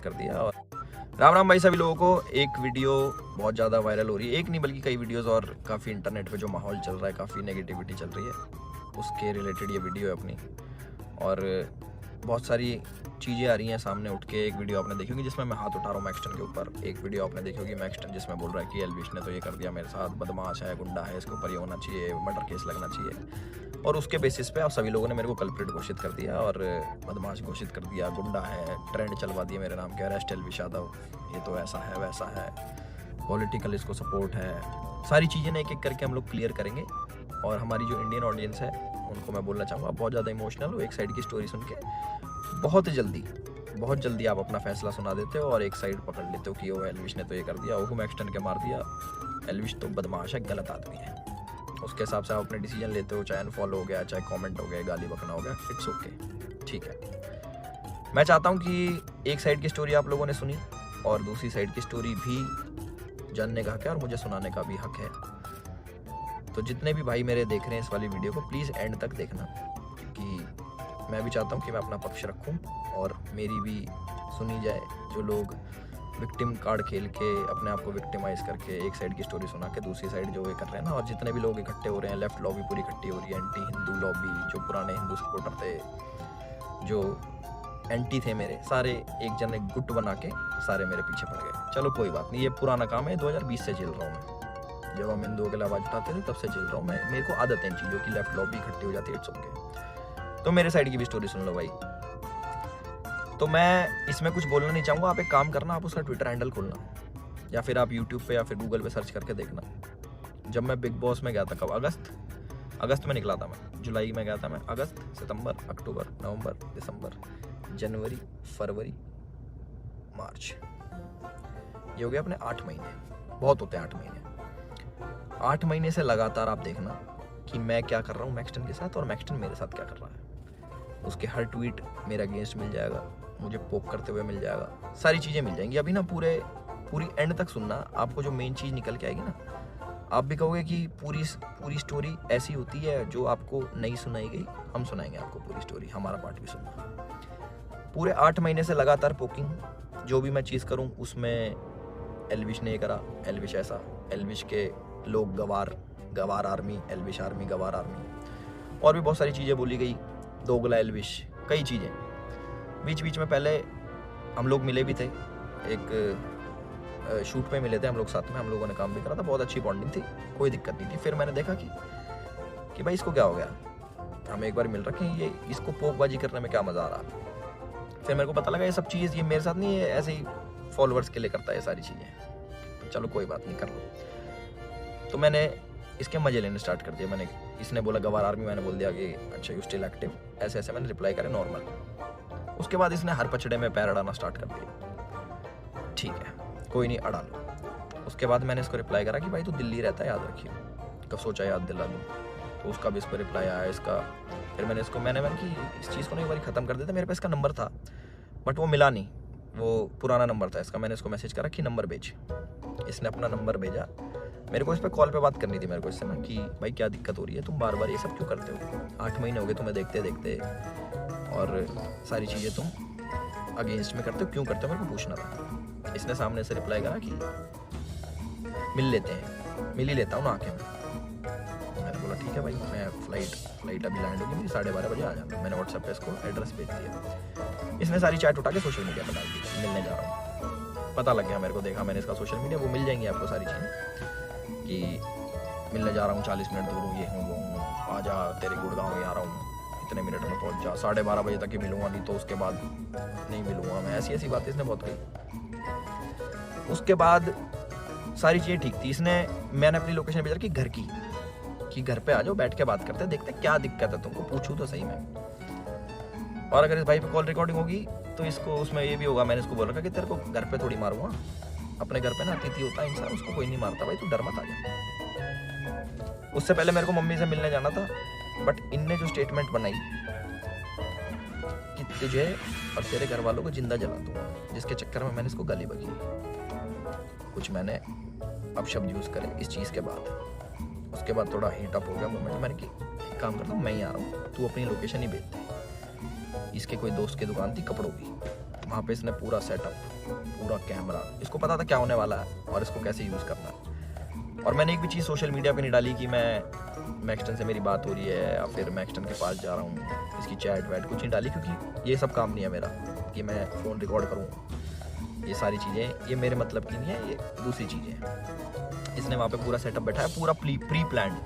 कर दिया। और राम राम भाई सभी लोगों को। एक वीडियो बहुत ज़्यादा वायरल हो रही है, एक नहीं बल्कि कई वीडियोस, और काफ़ी इंटरनेट पे जो माहौल चल रहा है, काफ़ी नेगेटिविटी चल रही है, उसके रिलेटेड ये वीडियो है अपनी। और बहुत सारी चीज़ें आ रही हैं सामने उठ के। एक वीडियो आपने देखी होगी जिसमें मैं हाथ उठा रहा हूँ मैक्सटन के ऊपर, एक वीडियो आपने देखी होगी मैक्सटन जिसमें बोल रहा है कि एल्विश ने तो ये कर दिया मेरे साथ, बदमाश है, गुंडा है, इसके ऊपर ये होना चाहिए, मर्डर केस लगना चाहिए। और उसके बेसिस पे आप सभी लोगों ने मेरे को कल्प्रिट घोषित कर दिया और बदमाश घोषित कर दिया, गुंडा है, ट्रेंड चलवा दिया मेरे नाम के, अरेस्ट एल्विश यादव, ये तो ऐसा है वैसा है, पॉलिटिकल इसको सपोर्ट है। सारी चीज़ें ना एक एक करके हम लोग क्लियर करेंगे। और हमारी जो इंडियन ऑडियंस है उनको मैं बोलना चाहूँगा, आप बहुत ज़्यादा इमोशनल हो, एक साइड की स्टोरी सुन के बहुत जल्दी आप अपना फैसला सुना देते हो और एक साइड पकड़ लेते हो कि वो एल्विश ने तो ये कर दिया, वो मैक्सटन के मार दिया, एल्विश तो बदमाश है, गलत आदमी है। उसके हिसाब से आप अपने डिसीजन लेते हो, चाहे अनफॉलो हो गया, चाहे कमेंट हो गया, गाली बकना हो गया, इट्स ओके, ठीक है। मैं चाहता हूँ कि एक साइड की स्टोरी आप लोगों ने सुनी और दूसरी साइड की स्टोरी भी जानने का हक है और मुझे सुनाने का भी हक है। तो जितने भी भाई मेरे देख रहे हैं इस वाली वीडियो को, प्लीज़ एंड तक देखना, कि मैं भी चाहता हूँ कि मैं अपना पक्ष रखूँ और मेरी भी सुनी जाए। जो लोग विक्टिम कार्ड खेल के अपने आप को विक्टिमाइज करके एक साइड की स्टोरी सुना के दूसरी साइड जो ये कर रहे हैं ना, और जितने भी लोग इकट्ठे हो रहे हैं, लेफ्ट लॉबी पूरी इकट्ठी हो रही है, एंटी हिंदू लॉबी, जो पुराने हिंदू सपोर्टर थे, जो एंटी थे मेरे, सारे एक जन एक गुट बना के सारे मेरे पीछे पड़ गए। चलो कोई बात नहीं, ये पुराना काम है, 2020 से झेल रहा हूँ मैं। जब हम हिंदुओं के लिए आवाज़ उठाते थे तब से झेल रहा हूँ मैं, मेरे को आदत है इन चीज़ों की, लेफ्ट लॉबी इकट्ठी हो जाती है, इट्स ओके। तो मेरे साइड की भी स्टोरी सुन लो भाई। तो मैं इसमें कुछ बोलना नहीं चाहूँगा, आप एक काम करना, आप उसका ट्विटर हैंडल खोलना या फिर आप यूट्यूब पे या फिर गूगल पे सर्च करके देखना। जब मैं बिग बॉस में गया था, कब, अगस्त में निकला था मैं, जुलाई में गया था मैं, अगस्त, सितंबर, अक्टूबर, नवंबर, दिसंबर, जनवरी, फरवरी, मार्च, ये हो गया अपने 8 महीने। बहुत होते हैं 8 महीने। 8 महीने से लगातार आप देखना कि मैं क्या कर रहा हूँ मैक्सटन के साथ और मैक्सटन मेरे साथ क्या कर रहा है। उसके हर ट्वीट मेरे अगेंस्ट मिल जाएगा, मुझे पोक करते हुए मिल जाएगा, सारी चीज़ें मिल जाएंगी। अभी ना पूरी एंड तक सुनना, आपको जो मेन चीज़ निकल के आएगी ना, आप भी कहोगे कि पूरी स्टोरी ऐसी होती है जो आपको नहीं सुनाई गई, हम सुनाएंगे आपको पूरी स्टोरी, हमारा पार्ट भी सुनना। पूरे 8 महीने से लगातार पोकिंग, जो भी मैं चीज़ करूँ उसमें एल्विश ने ये करा, एल्विश ऐसा, एल्विश के लोग गवार आर्मी, एल्विश आर्मी, गवार आर्मी, और भी बहुत सारी चीज़ें बोली गई, दोगला एल्विश, कई चीज़ें। बीच में पहले हम लोग मिले भी थे, एक शूट पे मिले थे हम लोग साथ में, हम लोगों ने काम भी करा था, बहुत अच्छी बॉन्डिंग थी, कोई दिक्कत नहीं थी। फिर मैंने देखा कि भाई इसको क्या हो गया, हम एक बार मिल रखे हैं, ये इसको पोकबाजी करने में क्या मज़ा आ रहा। फिर मेरे को पता लगा ये सब चीज़ ये मेरे साथ नहीं है, ऐसे ही फॉलोअर्स के लिए करता है ये सारी चीज़ें। चलो कोई बात नहीं, कर लो। तो मैंने इसके मजे लेने स्टार्ट कर दिया। इसने बोला गवार आर्मी, मैंने बोल दिया कि अच्छा यू स्टिल एक्टिव, ऐसे मैंने रिप्लाई करे नॉर्मल। उसके बाद इसने हर पचड़े में पैर अड़ाना स्टार्ट कर दिया। ठीक है, कोई नहीं, अड़ा लो। उसके बाद मैंने इसको रिप्लाई करा कि भाई तू दिल्ली रहता है, याद रखिए, कब सोचा याद दिला दूँ। तो उसका भी इस पर रिप्लाई आया इसका। फिर मैंने कि इस चीज़ को ना एक बार ख़त्म कर देता। मेरे पास इसका नंबर था बट वो मिला नहीं, वो पुराना नंबर था इसका। मैंने इसको मैसेज करा कि नंबर भेज, इसने अपना नंबर भेजा। मेरे को इस पर कॉल पे बात करनी थी मेरे को इससे ना, कि भाई क्या दिक्कत हो रही है, तुम बार बार ये सब क्यों करते हो, 8 महीने हो गए तुम्हें देखते और सारी चीज़ें तुम अगेंस्ट में करते हो, क्यों करते हो, मेरे को पूछना था। इसने सामने से रिप्लाई करा कि मिल लेते हैं, मिल ही लेता हूँ ना आके मैंने बोला ठीक है भाई, मैं फ्लाइट अभी लैंड होगी मेरी, 12:30 बजे आ जाना। मैंने व्हाट्सएप पे इसको एड्रेस भेज दिया। इसने सारी चैट उठा के सोशल मीडिया पर डाल दी, मिलने जा रहा हूँ। पता लग गया मेरे को, देखा मैंने इसका सोशल मीडिया, वो मिल जाएंगी आपको सारी चीज़ें कि मिलने जा रहा हूँ, 40 मिनट दूर हूँ, ये हूँ वो हूँ, आ जा तेरे गुड़गांव ही आ रहा हूँ, इतने मिनट में पहुँच जा, 12:30 बजे तक ही मिलूंगा, नहीं तो उसके बाद नहीं मिलूंगा मैं। ऐसी बात इसने बहुत कही। उसके बाद सारी चीज़ें ठीक थी। मैंने अपनी लोकेशन भेजा कि घर की, कि घर पे आ जाओ, बैठ के बात करते, देखते क्या दिक्कत है तुमको, पूछूँ तो सही में। और अगर इस भाई पे कॉल रिकॉर्डिंग होगी तो इसको उसमें ये भी होगा, मैंने इसको बोल रखा कि तेरे को घर पे थोड़ी मारूंगा, अपने घर पे ना अतिथि होता है इंसान, उसको कोई नहीं मारता भाई, तू डर मत आ जा। उससे पहले मेरे को मम्मी से मिलने जाना था, बट इनने जो स्टेटमेंट बनाई कि तुझे और तेरे घर वालों को जिंदा जला दूंगा, जिसके चक्कर में मैंने इसको गाली बकी। कुछ मैंने अब शब्द यूज़ करे इस चीज़ के बाद। उसके बाद थोड़ा हीट अप हो गया मोमेंट। मैंने कि एक काम करता हूँ, मैं ही आ रहा हूँ, तू अपनी लोकेशन ही भेज दे। इसके कोई दोस्त की दुकान थी कपड़ों की, वहाँ पे इसने पूरा सेटअप, पूरा कैमरा, इसको पता था क्या होने वाला है और इसको कैसे यूज़ करना है। और मैंने एक भी चीज़ सोशल मीडिया पे नहीं डाली कि मैं एक्सटन से मेरी बात हो रही है या फिर मैं एक्सटन के पास जा रहा हूँ, इसकी चैट वैट कुछ नहीं डाली, क्योंकि ये सब काम नहीं है मेरा कि मैं फ़ोन रिकॉर्ड करूँ। ये सारी चीज़ें ये मेरे मतलब की नहीं है, ये दूसरी चीज़ें हैं। इसने वहाँ पे पूरा सेटअप बैठाया, पूरा प्री प्लान,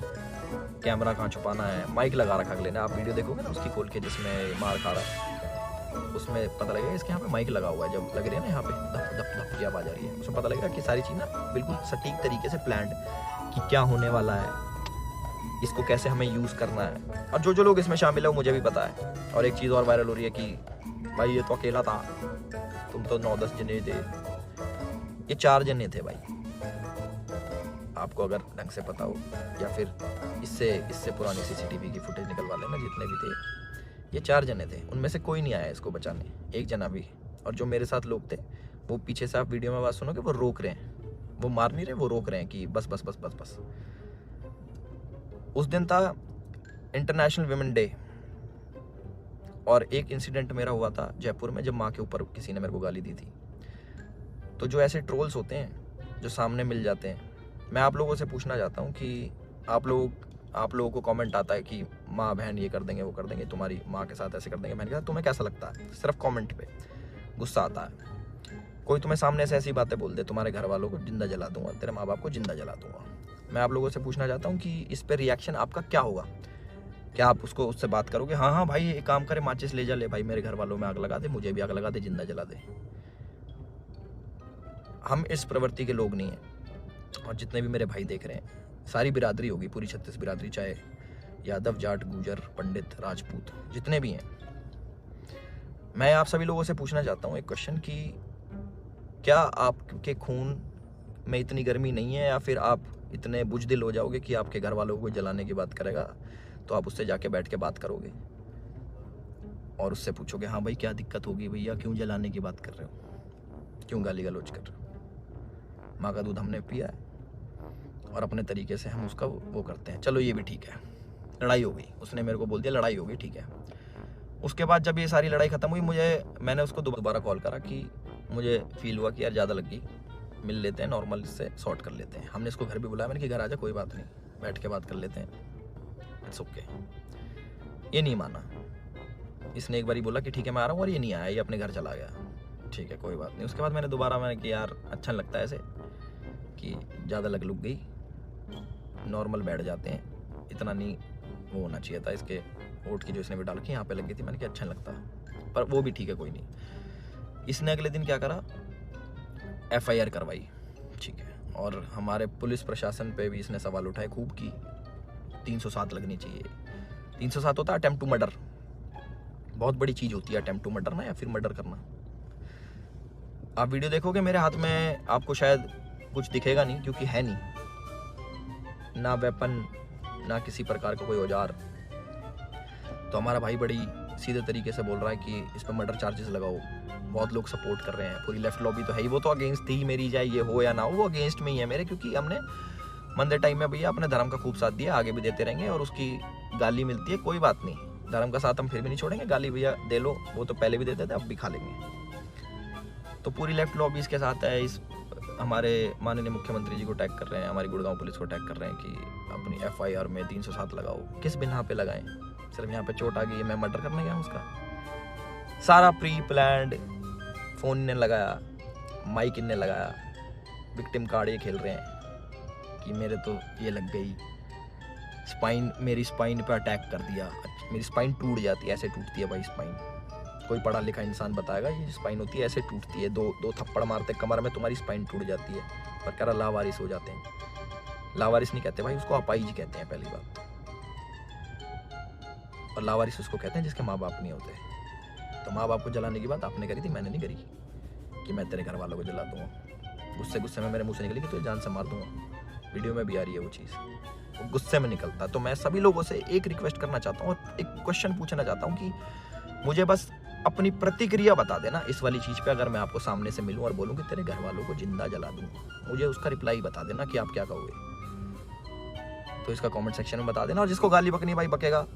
कैमरा कहाँ छुपाना है, माइक लगा रखा अगले ने, आप वीडियो देखोगे ना उसकी खोल के जिसमें मार खा रहा है, उसमें पता लगेगा इसके यहाँ पे माइक लगा हुआ है, जब लग रही है ना यहाँ पे धप धप धप की आवाज़ आ रही है, उसमें पता लगेगा कि सारी चीज़ ना बिल्कुल सटीक तरीके से प्लान्ड कि क्या होने वाला है, इसको कैसे हमें यूज़ करना है। और जो लोग इसमें शामिल है वो मुझे भी पता है। और एक चीज़ और वायरल हो रही है कि भाई ये तो अकेला था, तुम तो 9-10 जने थे, ये 4 जने थे भाई। आपको अगर ढंग से पता हो या फिर इससे पुरानी CCTV की फुटेज निकलवा लेना, जितने भी थे ये 4 जने थे, उनमें से कोई नहीं आया इसको बचाने, एक जना भी। और जो मेरे साथ लोग थे वो पीछे से, आप वीडियो में बात सुनोगे, वो रोक रहे हैं, वो मार नहीं रहे, वो रोक रहे हैं कि बस बस बस बस बस। उस दिन था इंटरनेशनल विमेन डे और एक इंसिडेंट मेरा हुआ था जयपुर में, जब माँ के ऊपर किसी ने मेरे को गाली दी थी। तो जो ऐसे ट्रोल्स होते हैं जो सामने मिल जाते हैं, मैं आप लोगों से पूछना चाहता हूँ कि आप लोगों को कमेंट आता है कि माँ बहन ये कर देंगे वो कर देंगे, तुम्हारी माँ के साथ ऐसे कर देंगे। मैंने कहा तुम्हें कैसा लगता है? सिर्फ कमेंट पे गुस्सा आता है। कोई तुम्हें सामने से ऐसी बातें बोल दे, तुम्हारे घर वालों को जिंदा जला दूंगा, तेरे माँ बाप को जिंदा जला दूंगा। मैं आप लोगों से पूछना चाहता हूँ कि इस पर रिएक्शन आपका क्या होगा? क्या आप उससे बात करोगे, हाँ भाई एक काम करे, माचिस ले जा, ले भाई मेरे घर वालों में आग लगा दे, मुझे भी आग लगा दे, जिंदा जला दे। हम इस प्रवृत्ति के लोग नहीं हैं। और जितने भी मेरे भाई देख रहे हैं, सारी बिरादरी होगी, पूरी 36 बिरादरी, चाहे यादव, जाट, गुजर, पंडित, राजपूत, जितने भी हैं, मैं आप सभी लोगों से पूछना चाहता हूँ एक क्वेश्चन कि क्या आपके खून में इतनी गर्मी नहीं है, या फिर आप इतने बुजदिल हो जाओगे कि आपके घर वालों को जलाने की बात करेगा तो आप उससे जाके बैठ के बात करोगे और उससे पूछोगे, हाँ भाई क्या दिक्कत होगी भैया, क्यों जलाने की बात कर रहे हो, क्यों गाली गलौज कर रहे हो? माँ का दूध हमने पिया है और अपने तरीके से हम उसका वो करते हैं। चलो ये भी ठीक है, लड़ाई हो गई, उसने मेरे को बोल दिया लड़ाई हो गई, ठीक है। उसके बाद जब ये सारी लड़ाई ख़त्म हुई, मैंने उसको दोबारा कॉल करा कि मुझे फील हुआ कि यार ज़्यादा लग गई, मिल लेते हैं, नॉर्मल इससे सॉर्ट कर लेते हैं। हमने इसको घर भी बुलाया, मैंने कि घर आ जा, कोई बात नहीं, बैठ के बात कर लेते हैं, इट्स ओके। ये नहीं माना, इसने एक बार बोला कि ठीक है मैं आ रहा हूँ, और ये नहीं आया, ये अपने घर चला गया, ठीक है कोई बात नहीं। उसके बाद मैंने कि यार अच्छा नहीं लगता ऐसे कि ज़्यादा लग लुक गई, नॉर्मल बैठ जाते हैं, इतना नहीं वो होना चाहिए था। इसके वोट की जो इसने भी डाल के यहाँ पे लग गई थी, मैंने कहा अच्छा नहीं लगता, पर वो भी ठीक है कोई नहीं। इसने अगले दिन क्या करा, FIR करवाई, ठीक है। और हमारे पुलिस प्रशासन पे भी इसने सवाल उठाए खूब की 307 लगनी चाहिए। 307 होता है अटेम्प्ट टू मर्डर, बहुत बड़ी चीज़ होती है अटेम्प्ट टू मर्डर ना, या फिर मर्डर करना। आप वीडियो देखोगे मेरे हाथ में, आपको शायद कुछ दिखेगा नहीं क्योंकि है नहीं, ना वेपन, ना किसी प्रकार का कोई औजार। तो हमारा भाई बड़ी सीधे तरीके से बोल रहा है कि इस पर मर्डर चार्जेस लगाओ। बहुत लोग सपोर्ट कर रहे हैं, पूरी लेफ्ट लॉबी तो है ही, वो तो अगेंस्ट थी मेरी, चाहे ये हो या ना हो, वो अगेंस्ट में ही है मेरे, क्योंकि हमने मंदे टाइम में भैया अपने धर्म का खूब साथ दिया, आगे भी देते रहेंगे। और उसकी गाली मिलती है, कोई बात नहीं, धर्म का साथ हम फिर भी नहीं छोड़ेंगे, गाली भैया दे लो, वो तो पहले भी देते थे, अब भी खा लेंगे। तो पूरी लेफ्ट लॉबी इसके साथ है। इस हमारे माननीय मुख्यमंत्री जी को टैग कर रहे हैं, हमारी गुड़गांव पुलिस को टैग कर रहे हैं कि अपनी FIR में 307 लगाओ। किस बिना पे लगाएं? सिर्फ यहाँ पे चोट आ गई, मैं मर्डर करने गया उसका? सारा प्री प्लान्ड, फ़ोन ने लगाया, माइक इनने लगाया, विक्टिम कार्ड ये खेल रहे हैं कि मेरे तो ये लग गई, स्पाइन, मेरी स्पाइन पे अटैक कर दिया, मेरी स्पाइन टूट जाती है, ऐसे टूटती है भाई स्पाइन। कोई पढ़ा लिखा इंसान बताएगा ये स्पाइन होती है, ऐसे टूटती है, दो थप्पड़ मारते कमर में, तुम्हारी स्पाइन टूट जाती है। पर कह रहा लावारिस हो जाते हैं। लावारिस नहीं कहते भाई, उसको अपाहिज कहते हैं पहली बात। और लावारिस उसको कहते हैं जिसके माँ बाप नहीं होते। तो माँ बाप को जलाने की बात आपने करी थी, मैंने नहीं करी कि मैं तेरे घर वालों को जला दूंगा। गुस्से में मेरे मुँह से निकली कि तुझे जान से मार दूंगा। वीडियो में भी आ रही है वो चीज़, वो गुस्से में निकलता। तो मैं सभी लोगों से एक रिक्वेस्ट करना चाहता हूँ और एक क्वेश्चन पूछना चाहता हूँ कि मुझे बस अपनी प्रतिक्रिया बता देना इस वाली चीज़ पे। अगर मैं आपको सामने से मिलूं और बोलूं कि तेरे घर वालों को जिंदा जला दूं, मुझे उसका रिप्लाई बता देना कि आप क्या कहोगे। तो इसका कमेंट सेक्शन में बता देना। और जिसको गाली बकनी भाई बकेगा,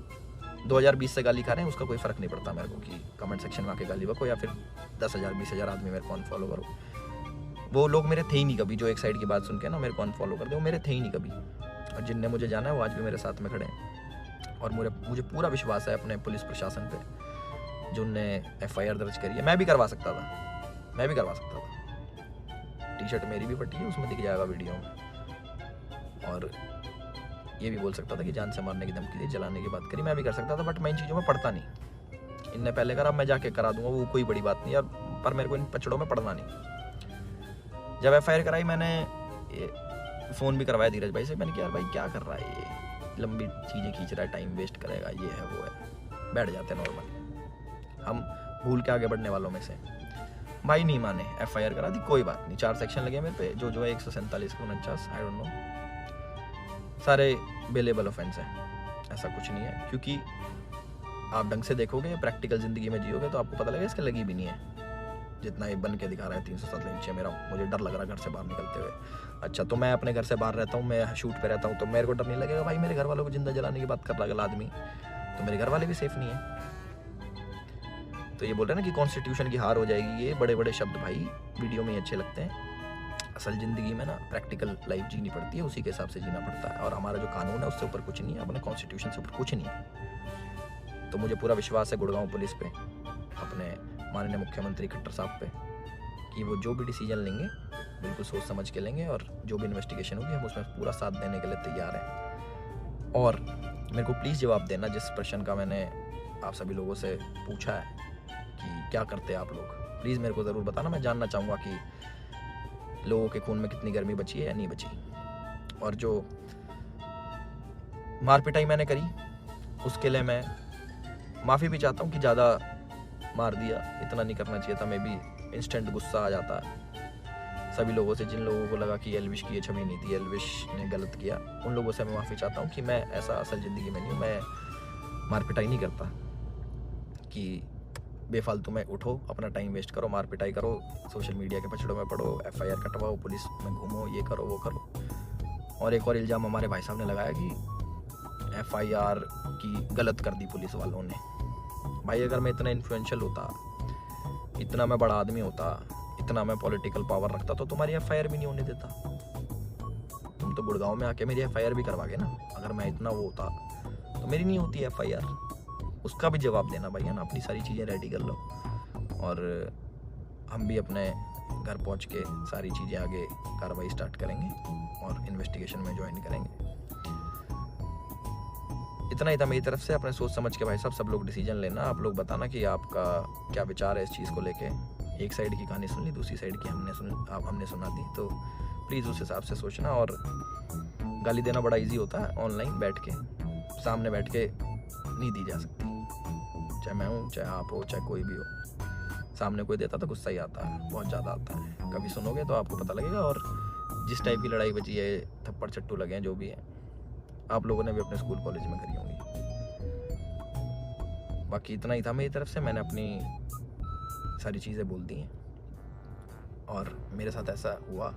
2020 से गाली खा रहे हैं उसका कोई फ़र्क नहीं पड़ता मेरे को कि कमेंट सेक्शन में आके गाली बको या फिर 10,000 20,000 आदमी मेरे को अनफॉलो करो। वो लोग मेरे थे ही नहीं कभी, जो एक साइड की बात सुन के ना मेरे को अनफॉलो कर दे, वो मेरे थे ही नहीं कभी। और जिनने मुझे जाना है वो आज भी मेरे साथ में खड़े हैं। और मुझे पूरा विश्वास है अपने पुलिस प्रशासन पे, जो उनने FIR दर्ज करी है। मैं भी करवा सकता था, टी-शर्ट मेरी भी फटी है, उसमें दिख जाएगा वीडियो में। और ये भी बोल सकता था कि जान से मारने की धमकी दी, जलाने की बात करी, मैं भी कर सकता था, बट मैं इन चीज़ों में पढ़ता नहीं। इनने पहले करा, मैं जाके करा दूंगा, वो कोई बड़ी बात नहीं यार, पर मेरे को इन पचड़ों में पढ़ना नहीं। जब FIR कराई मैंने फ़ोन भी करवाया धीरज भाई से, मैंने कहा यार भाई क्या कर रहा है ये, लंबी चीज़ें खींच रहा है, टाइम वेस्ट करेगा, ये है वो है। बैठ जाते हैं नॉर्मली, हम भूल के आगे बढ़ने वालों में से। भाई नहीं माने, FIR करा दी, कोई बात नहीं। 4 सेक्शन लगे मेरे पे, जो है 147 49 आई डोंट नो, सारे बेलेबल ऑफेंस है, ऐसा कुछ नहीं है। क्योंकि आप ढंग से देखोगे, प्रैक्टिकल ज़िंदगी में जियोगे तो आपको पता लगेगा इसके लगी भी नहीं है। जितना ये बन के दिखा रहा है 307 नीचे मेरा, मुझे डर लग रहा है घर से बाहर निकलते हुए। अच्छा तो मैं अपने घर से बाहर रहता हूँ, मैं शूट पे रहता हूँ, तो मेरे को डर नहीं लगेगा भाई मेरे घर वालों को जिंदा जलाने की बात कर रहा अगला आदमी, तो मेरे घर वाले भी सेफ नहीं है। तो ये बोल रहे हैं ना कि कॉन्स्टिट्यूशन की हार हो जाएगी, ये बड़े बड़े शब्द भाई वीडियो में ही अच्छे लगते हैं। असल ज़िंदगी में ना प्रैक्टिकल लाइफ जीनी पड़ती है, उसी के हिसाब से जीना पड़ता है। और हमारा जो कानून है उससे ऊपर कुछ नहीं है, अपने कॉन्स्टिट्यूशन से ऊपर कुछ नहीं है। तो मुझे पूरा विश्वास है गुड़गांव पुलिस पे, अपने माननीय मुख्यमंत्री खट्टर साहब पे, कि वो जो भी डिसीजन लेंगे बिल्कुल सोच समझ के लेंगे, और जो भी इन्वेस्टिगेशन होगी हम उसमें पूरा साथ देने के लिए तैयार हैं। और मेरे को प्लीज़ जवाब देना जिस प्रश्न का मैंने आप सभी लोगों से पूछा है कि क्या करते हैं आप लोग, प्लीज़ मेरे को ज़रूर बताना। मैं जानना चाहूँगा कि लोगों के खून में कितनी गर्मी बची है या नहीं बची। और जो मार पिटाई मैंने करी उसके लिए मैं माफ़ी भी चाहता हूँ कि ज़्यादा मार दिया, इतना नहीं करना चाहिए था। मैं भी इंस्टेंट गुस्सा आ जाता है सभी लोगों से, जिन लोगों को लगा कि एल्विश की ये छवि नहीं थी, एल्विश ने गलत किया, उन लोगों से मैं माफ़ी चाहता हूँ कि मैं ऐसा असल ज़िंदगी में नहीं हूँ। मैं मार पिटाई नहीं करता कि बेफालतू में उठो, अपना टाइम वेस्ट करो, मार पिटाई करो, सोशल मीडिया के पछड़ों में पड़ो, FIR कटवाओ, पुलिस में घूमो, ये करो वो करो। और एक और इल्ज़ाम हमारे भाई साहब ने लगाया कि FIR की गलत कर दी पुलिस वालों ने। भाई अगर मैं इतना इन्फ्लुएंशियल होता, इतना मैं बड़ा आदमी होता, इतना मैं पॉलिटिकल पावर रखता, तो तुम्हारी FIR भी नहीं होने देता। तुम तो गुड़गांव में आके मेरी FIR भी करवा गए ना। अगर मैं इतना वो होता तो मेरी नहीं होती FIR, उसका भी जवाब देना भाई, है ना। अपनी सारी चीज़ें रेडी कर लो, और हम भी अपने घर पहुंच के सारी चीज़ें आगे कार्रवाई स्टार्ट करेंगे और इन्वेस्टिगेशन में ज्वाइन करेंगे। इतना ही था मेरी तरफ से। अपने सोच समझ के भाई साहब सब लोग डिसीजन लेना। आप लोग बताना कि आपका क्या विचार है इस चीज़ को लेके। एक साइड की कहानी सुन ली, दूसरी साइड की हमने सुना दी, तो प्लीज़ उस हिसाब से सोचना। और गाली देना बड़ा इजी होता है, ऑनलाइन बैठ के, सामने बैठ के नहीं दी जा सकती। चाहे मैं हूँ, चाहे आप हो, चाहे कोई भी हो, सामने कोई देता तो गुस्सा ही आता है, बहुत ज़्यादा आता है। कभी सुनोगे तो आपको पता लगेगा। और जिस टाइप की लड़ाई बची है, थप्पड़ चट्टू लगे हैं, जो भी है, आप लोगों ने भी अपने स्कूल कॉलेज में करी होंगी। बाकी इतना ही था मेरी तरफ से। मैंने अपनी सारी चीज़ें बोल दी हैं, और मेरे साथ ऐसा हुआ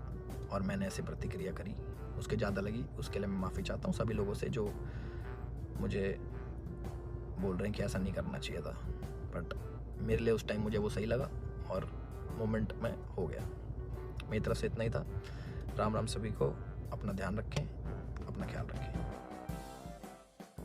और मैंने ऐसे प्रतिक्रिया करी, उसके ज़्यादा लगी, उसके लिए मैं माफ़ी चाहता हूँ सभी लोगों से जो मुझे बोल रहे हैं कि ऐसा नहीं करना चाहिए था। बट मेरे लिए उस टाइम मुझे वो सही लगा और मोमेंट में हो गया। मेरी तरफ से इतना ही था। राम राम सभी को। अपना ध्यान रखें, अपना ख्याल रखें।